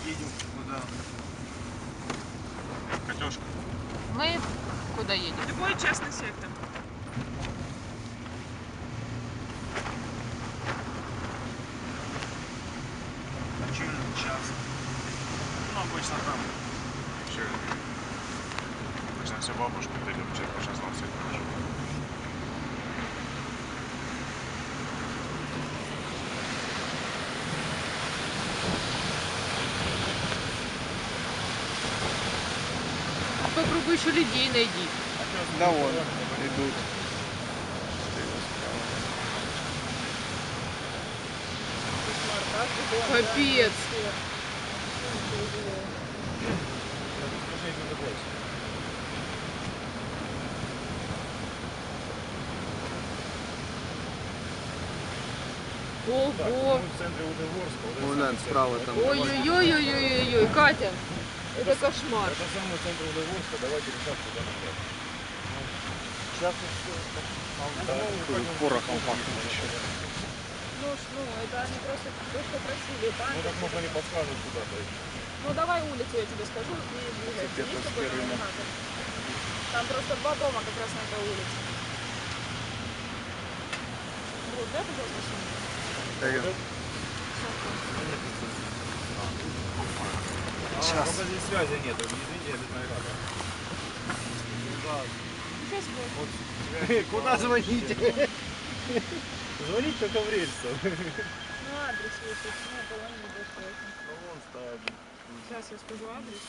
едем куда? Катюшка. Мы куда едем? Любой частный сектор. Почему часто? Ну, обычно там все. Обычно все бабушки дают в частном секторе живут. Попробуй еще людей найди. Да вон, идут. Капец. Ого. В центре Удмуртска. Вон справа там. Ой-ой-ой-ой-ой-ой, Катя, это кошмар. Это самый центр Удмуртска. Давайте решать, куда нам ехать. Сейчас порохом пахнет еще. Ну, это они просто просили. Ну так может они подскажут куда-то. Ну давай улицу я тебе скажу и двигайся. Где-то Есть с такой первыми. навигатор? Там просто два дома как раз на этой улице. Вот, дай, пожалуйста, сумку. Даю. Сейчас. Просто здесь связи нет. Извините, без навигатора. Сейчас будет. Куда звоните? Звонить только в рельсу. Ну, адрес есть, ну, половина будет. Ну вон ставим. Сейчас я скажу адрес.